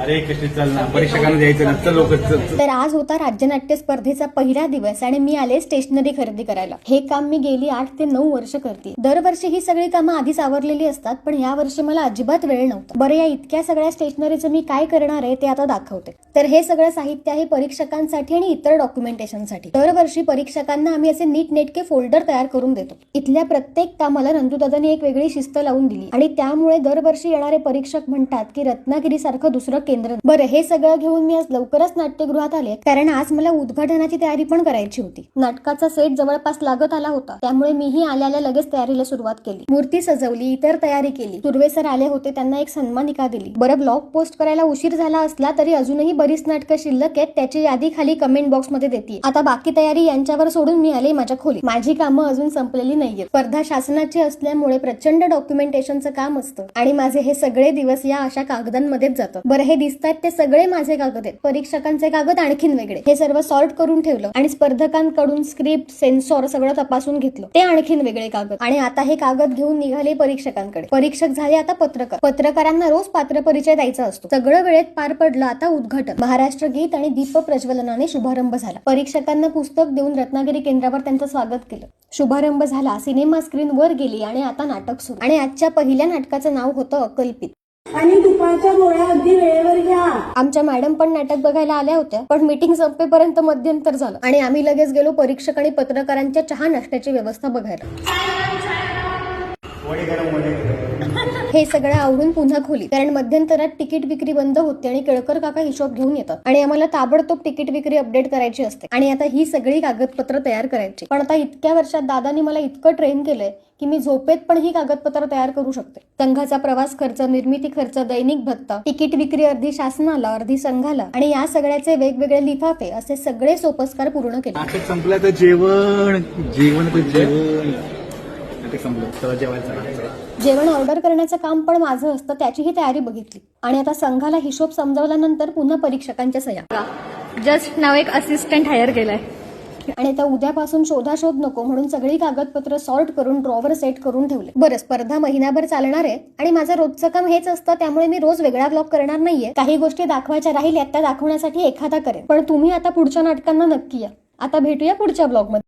अरे कशी चल ना, परीक्षकांना द्यायचं ना, चल लवकर चल. तर आज होता राज्यनाट्य स्पर्धेचा पहिला दिवस आणि मी आले स्टेशनरी खरेदी करायला. हे काम मी गेली 8 ते 9 वर्ष करते. दरवर्षी ही सगळी कामं आधीच आवरलेली असतात, पण या वर्षी मला अजिबात वेळ नव्हता. बरं, या इतक्या सगळ्या स्टेशनरीचं मी काय करणार आहे ते आता दाखवते. तर हे सगळं साहित्य आहे परीक्षकांसाठी आणि इतर डॉक्युमेंटेशनसाठी. दरवर्षी परीक्षकांना आम्ही असे नीटनेटके फोल्डर तयार करून देतो. इथल्या प्रत्येक कामाला नंदूदादांनी एक वेगळी शिस्त लावून दिली आणि त्यामुळे दरवर्षी येणारे परीक्षक म्हणतात की रत्नागिरी सारखं दुसरं केंद्र. बरं, हे सगळं घेऊन मी आज लवकरच नाट्यगृहात आले, कारण आज मला उद्घाटनाची तयारी पण करायची होती. नाटकाचा सेट जवळपास लागत आला होता, त्यामुळे मीही आल्या लगेच तयारीला सुरुवात केली. मूर्ती सजवली, इतर तयारी केली. सुर्वे सर आले होते, त्यांना एक सन्मानिका दिली. बरं, ब्लॉग पोस्ट करायला उशीर झाला असला तरी अजूनही बरीच नाटकं शिल्लक आहेत, त्याची यादी खाली कमेंट बॉक्स मध्ये देते. आता बाकी तयारी यांच्यावर सोडून मी आले माझ्या खोलीत. माझी कामं अजून संपलेली नाहीयेत. स्पर्धा शासनाची असल्यामुळे प्रचंड डॉक्युमेंटेशनचं काम असतं आणि माझे हे सगळे दिवस या अशा कागदांमध्येच जातं. बरं, हे दिसतात ते सगळे माझे कागद आहेत. परीक्षकांचे कागद आणखीन वेगळे. हे सर्व सॉर्ट करून ठेवलं आणि स्पर्धकांकडून स्क्रिप्ट, सेन्सॉर सगळं तपासून घेतलं. ते आणखीन वेगळे कागद. आणि आता हे कागद घेऊन निघाले परीक्षकांकडे. परीक्षक झाले आता पत्रकार. पत्रकारांना रोज पात्र परिचय द्यायचा असतो. सगळं वेळेत पार पडलं. आता उद्घाटन, महाराष्ट्र गीत आणि दीप प्रज्वलनाने शुभारंभ झाला. परीक्षकांना पुस्तक देऊन रत्नागिरी केंद्रावर त्यांचं स्वागत केलं. शुभारंभ झाला. सिनेमा स्क्रीन वर गेली आणि आता नाटक सुरू. आणि आजच्या पहिल्या नाटकाचं नाव होतं अकल्पित. आणि दुपारच्या गोळ्या अगदी वेळेवर घ्या. आमच्या मॅडम पण नाटक बघायला आल्या होत्या, पण मीटिंग संपेपर्यंत मध्यंतर झालं आणि आम्ही लगेच गेलो परीक्षक आणि पत्रकारांच्या चहा नाश्त्याची व्यवस्था बघायला. हे सगळं आवरून पुन्हा खोली, कारण मध्यंतरात तिकीट विक्री बंद होते आणि केळकर काका हिशोब घेऊन येतात आणि आम्हाला ताबडतोब तिकीट विक्री अपडेट करायची असते. आणि आता ही सगळी कागदपत्र तयार करायची. पण आता इतक्या वर्षात दादांनी मला इतकं ट्रेन केलंय की मी झोपेत पण ही कागदपत्र तयार करू शकते. संघाचा प्रवास खर्च, निर्मिती खर्च, दैनिक भत्ता, तिकीट विक्री अर्धी शासनाला अर्धी संघाला आणि या सगळ्याचे वेगवेगळे लिफाफे, असे सगळे सोपस्कार पूर्ण केले. नाटक संपलं तर जेवण नाटक संपलं तर जेवायचं. जेवण ऑर्डर करण्याचं काम पण माझं असतं, त्याचीही तयारी बघितली. आणि आता संघाला हिशोब समजावल्यानंतर पुन्हा परीक्षकांच्या सह्या. जस्ट नाव एक असिस्टंट हायर केलाय आणि आता उद्यापासून शोधाशोध नको म्हणून सगळी कागदपत्र सॉर्ट करून ड्रॉवर सेट करून ठेवले. बरं, स्पर्धा महिनाभर चालणार आहे आणि माझं रोजचं काम हेच असतं, त्यामुळे मी रोज वेगळा ब्लॉग करणार नाहीये. काही गोष्टी दाखवायच्या राहिल्यात त्या दाखवण्यासाठी एखादा करेन, पण तुम्ही आता पुढच्या नाटकांना नक्की या. आता भेटूया पुढच्या ब्लॉग मध्ये.